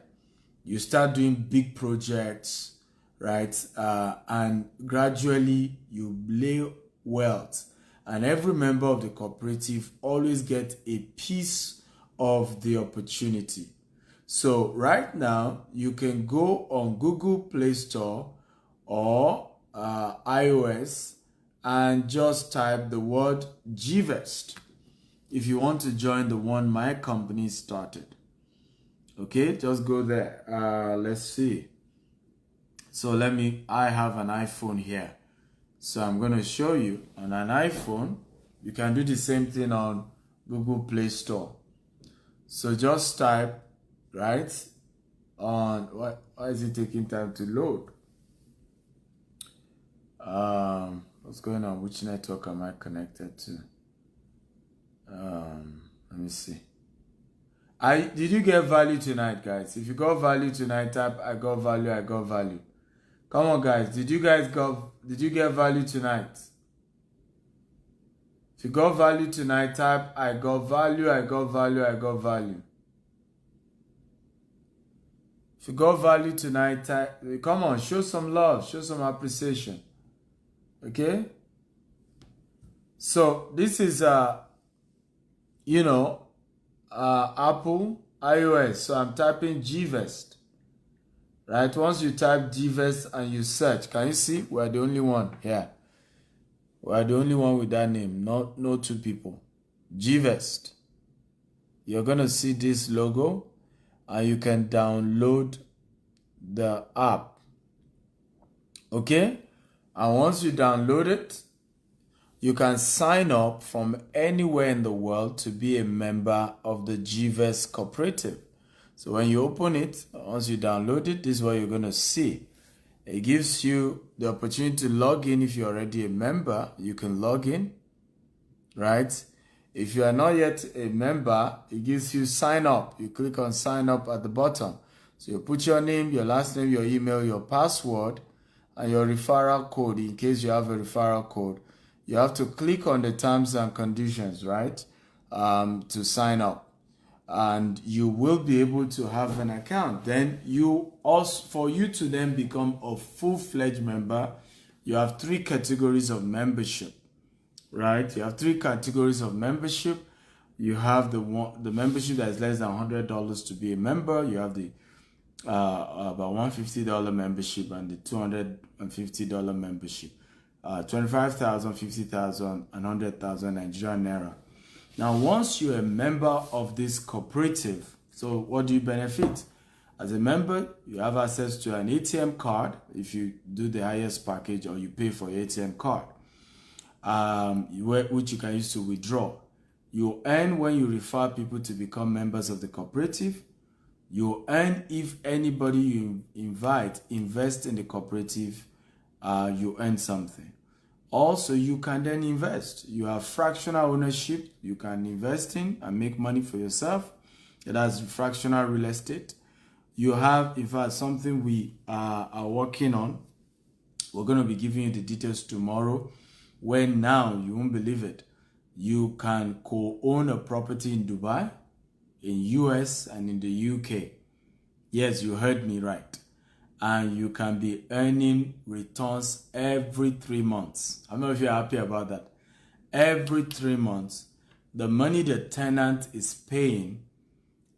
You start doing big projects, right? And gradually you lay wealth. And every member of the cooperative always gets a piece of the opportunity. So right now, you can go on Google Play Store or iOS and just type the word Gtext if you want to join the one my company started. Okay, just go there. Let's see. So I have an iPhone here. So I'm going to show you on an iPhone. You can do the same thing on Google Play Store. So just type, right, on, why is it taking time to load? What's going on? Which network am I connected to? Let me see. Did you get value tonight, guys? If you got value tonight, type I got value, I got value. Come on, guys. Did you get value tonight? If you got value tonight, type I got value, I got value, I got value. If you got value tonight, type, come on, show some love, show some appreciation. Okay? So this is Apple iOS. So I'm typing Gtext. Right? Once you type Gtext and you search, can you see? We're the only one here. We're the only one with that name. No two people. Gtext. You're gonna see this logo and you can download the app. Okay? And once you download it, you can sign up from anywhere in the world to be a member of the Gtext cooperative. So when you open it, once you download it, this is what you're going to see. It gives you the opportunity to log in. If you're already a member, you can log in, right? If you are not yet a member, it gives you sign up. You click on sign up at the bottom. So you put your name, your last name, your email, your password, and your referral code in case you have a referral code. You have to click on the terms and conditions, right, to sign up. And you will be able to have an account. Then for you to then become a full-fledged member, you have 3 categories of membership, right? You have 3 categories of membership. You have the membership that is less than $100 to be a member. You have the about $150 membership and the $250 membership. 25,000, 50,000, and 100,000 Nigerian naira. Now, once you're a member of this cooperative, so what do you benefit? As a member, you have access to an ATM card if you do the highest package or you pay for your ATM card, which you can use to withdraw. You earn when you refer people to become members of the cooperative. You earn if anybody you invite invest in the cooperative, you earn something. Also, you can then invest. You have fractional ownership. You can invest in and make money for yourself. That's fractional real estate. You have, in fact, something we are working on. We're going to be giving you the details tomorrow. When now, you won't believe it, you can co-own a property in Dubai, in US, and in the UK. Yes, you heard me right. And you can be earning returns every 3 months. I don't know if you're happy about that. Every 3 months, the money the tenant is paying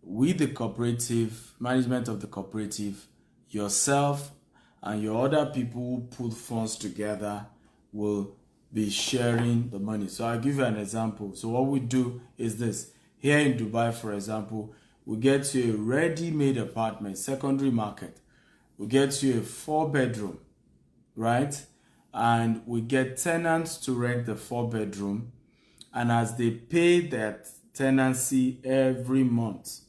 with the cooperative, management of the cooperative, yourself and your other people who put funds together will be sharing the money. So I'll give you an example. So what we do is this. Here in Dubai, for example, we get you a ready-made apartment, secondary market. We get you a 4-bedroom, right? And we get tenants to rent the 4-bedroom. And as they pay that tenancy every month,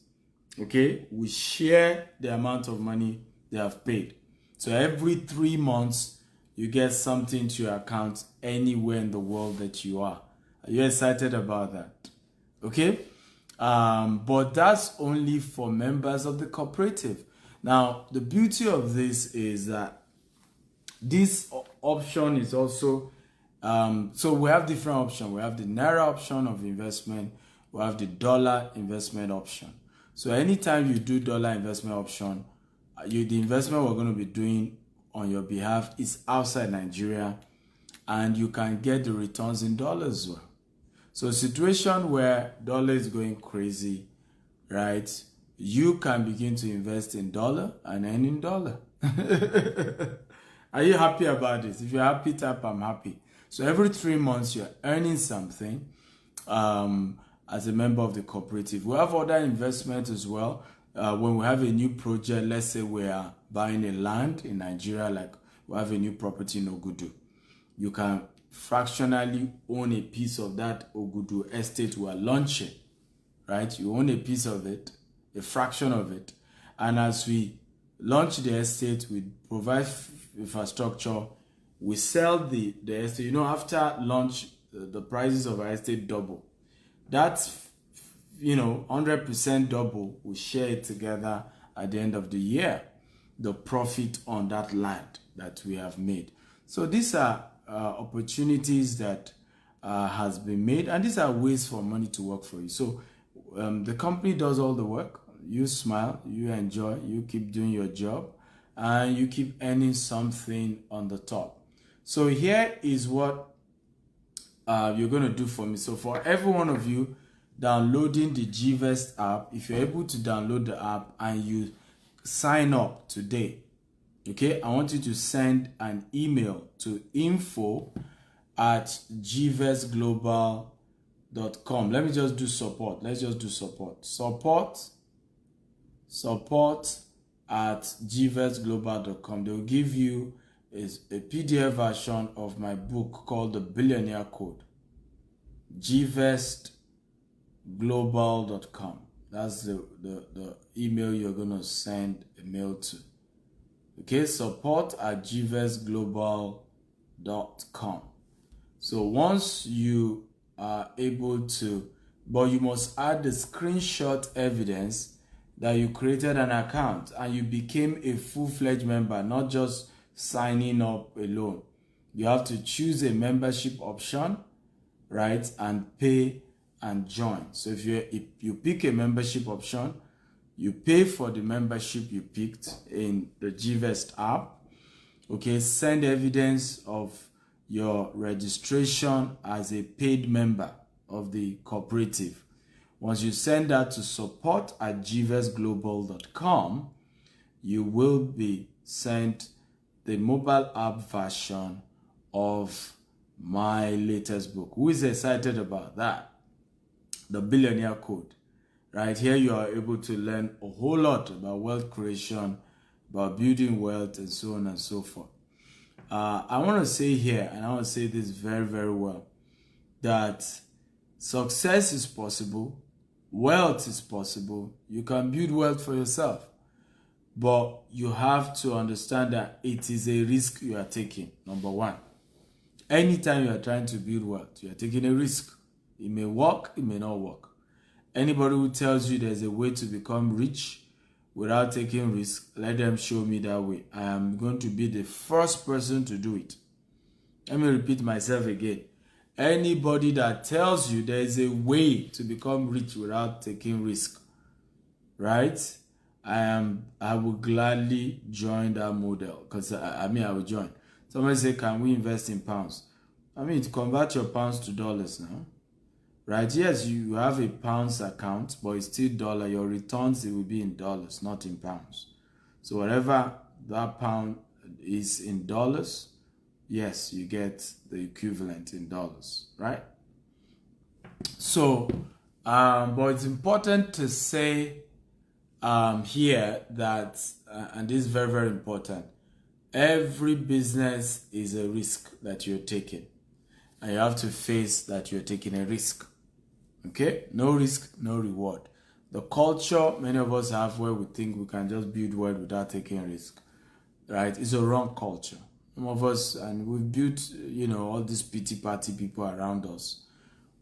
okay, we share the amount of money they have paid. So every 3 months, you get something to your account anywhere in the world that you are. Are you excited about that? Okay? But that's only for members of the cooperative. Now, the beauty of this is that this option is also, so we have different options. We have the Naira option of investment. We have the dollar investment option. So anytime you do dollar investment option, the investment we're going to be doing on your behalf is outside Nigeria, and you can get the returns in dollars as well. So a situation where dollar is going crazy, right? You can begin to invest in dollar and earn in dollar. Are you happy about this? If you're happy, tap I'm happy. So every 3 months, you're earning something as a member of the cooperative. We have other investments as well. When we have a new project, let's say we are buying a land in Nigeria, like we have a new property in Ogudu. You can fractionally own a piece of that Ogudu estate we are launching, right? You own a piece of it, a fraction of it, and as we launch the estate, we provide infrastructure, we sell the estate. You know, after launch, the prices of our estate double. That's, 100% double. We share it together at the end of the year, the profit on that land that we have made. So these are opportunities that has been made, and these are ways for money to work for you. So the company does all the work. You smile, you enjoy, you keep doing your job, and you keep earning something on the top. So here is what you're going to do for me. So for every one of you downloading the Gtext app, if you're able to download the app and you sign up today, okay, I want you to send an email to info@gtextglobal.com. Let me just do support. Let's just do support. Support@gtextglobal.com. They'll give you is a PDF version of my book called The Billionaire Code. Gtextglobal.com. That's the email you're going to send a mail to. Okay, support@gtextglobal.com. So once you are able to, but you must add the screenshot evidence that you created an account and you became a full-fledged member, not just signing up alone. You have to choose a membership option, right, and pay and join. So if you pick a membership option, you pay for the membership you picked in the Gvest app. Okay, send evidence of your registration as a paid member of the cooperative. Once you send that to support@gtextglobal.com, you will be sent the mobile app version of my latest book. Who is excited about that? The Billionaire Code. Right here, you are able to learn a whole lot about wealth creation, about building wealth, and so on and so forth. I want to say here, and I want to say this very, very well, that success is possible, wealth is possible. You can build wealth for yourself, but you have to understand that it is a risk you are taking. Number one, anytime you are trying to build wealth, you are taking a risk. It may work, it may not work. Anybody who tells you there's a way to become rich without taking risk, let them show me that way. I am going to be the first person to do it. Let me repeat myself again. Anybody that tells you there is a way to become rich without taking risk, right? I will gladly join that model, because I will join. Somebody say, can we invest in pounds? To convert your pounds to dollars now. Right? Yes, you have a pounds account, but it's still dollar. Your returns, it will be in dollars, not in pounds. So whatever that pound is in dollars, yes, you get the equivalent in dollars, right? So, but it's important to say here that, and this is very, very important, every business is a risk that you're taking. And you have to face that you're taking a risk. Okay, no risk, no reward. The culture many of us have where we think we can just build wealth without taking risk, right? It's a wrong culture. Some of us, and we've built, all these pity party people around us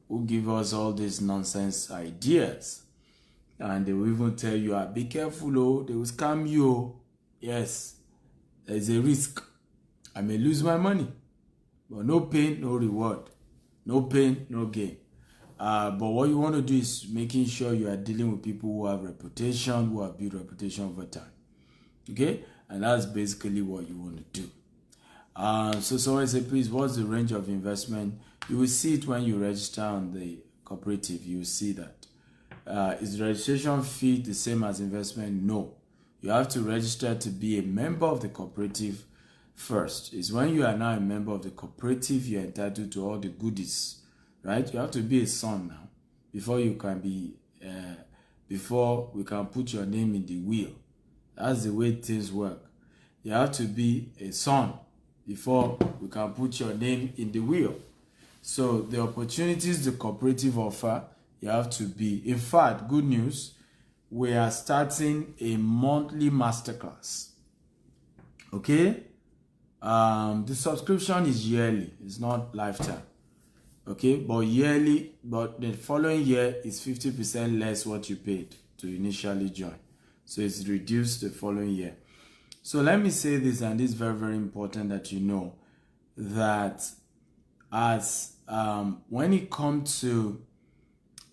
who give us all these nonsense ideas. And they will even tell you, be careful, oh, they will scam you. Yes, there's a risk. I may lose my money, but no pain, no reward. No pain, no gain. But what you want to do is making sure you are dealing with people who have reputation, who have built reputation over time. Okay? And that's basically what you want to do. So someone say, please, what's the range of investment? You will see it when you register on the cooperative. You will see that. Is the registration fee the same as investment? No. You have to register to be a member of the cooperative first. It's when you are now a member of the cooperative, you're entitled to all the goodies. Right? You have to be a son now before you can be, before we can put your name in the wheel. That's the way things work. You have to be a son before we can put your name in the wheel. So the opportunities the cooperative offer, you have to be. In fact, good news, we are starting a monthly masterclass. Okay? The subscription is yearly. It's not lifetime. Okay, but yearly, but the following year is 50% less what you paid to initially join. So it's reduced the following year. So let me say this, and this is very, very important that you know that as when it comes to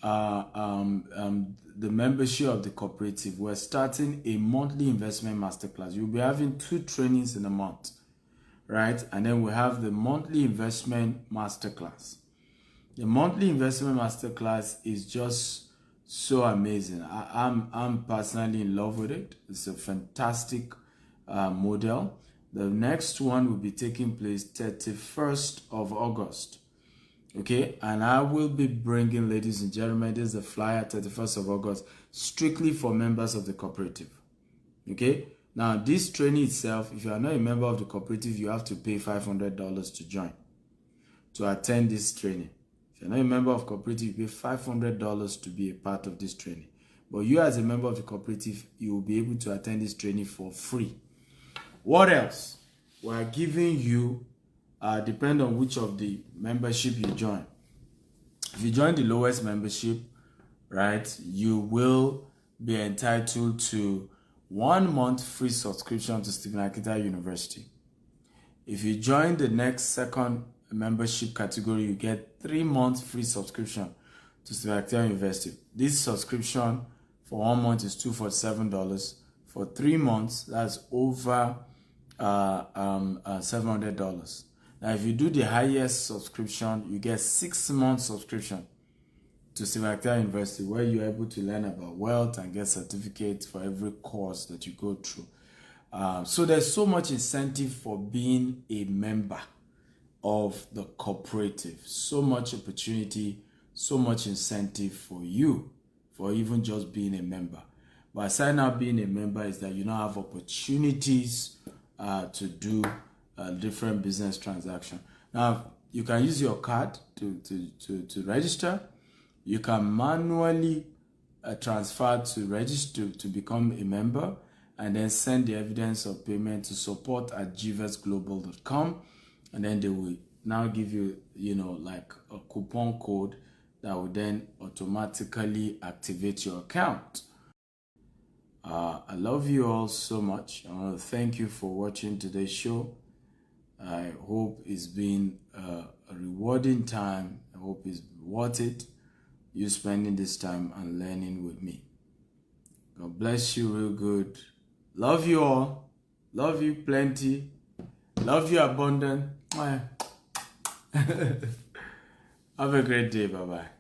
the membership of the cooperative, we're starting a monthly investment masterclass. You'll be having 2 trainings in a month, right? And then we have the monthly investment masterclass. The monthly investment masterclass is just so amazing. I'm personally in love with it. It's a fantastic model. The next one will be taking place 31st of August. Okay, and I will be bringing, ladies and gentlemen, this is the flyer, 31st of August, strictly for members of the cooperative. Okay, Now, this training itself, if you are not a member of the cooperative, you have to pay $500 to join, to attend this training. If you're not a member of cooperative, you pay $500 to be a part of this training. But you as a member of the cooperative, you will be able to attend this training for free. What else? We are giving you, depend on which of the membership you join. If you join the lowest membership, right, you will be entitled to 1 month free subscription to Stephen Akita University. If you join the next second membership category, you get 3 months free subscription to Stephen Akita University. This subscription for 1 month is $247. For 3 months, that's over $700. Now, if you do the highest subscription, you get 6 months subscription to Stephen Akita University, where you're able to learn about wealth and get certificates for every course that you go through. So there's so much incentive for being a member of the cooperative. So much opportunity, so much incentive for you, for even just being a member. But aside now being a member is that you now have opportunities to do different business transactions. Now, you can use your card to register. You can manually transfer to register to become a member, and then send the evidence of payment to support@gvestglobal.com, and then they will now give you, like a coupon code that will then automatically activate your account. I love you all so much. I want to thank you for watching today's show. I hope it's been a rewarding time. I hope it's worth it, you spending this time and learning with me. God bless you real good. Love you all. Love you plenty. Love you abundant. Have a great day. Bye-bye.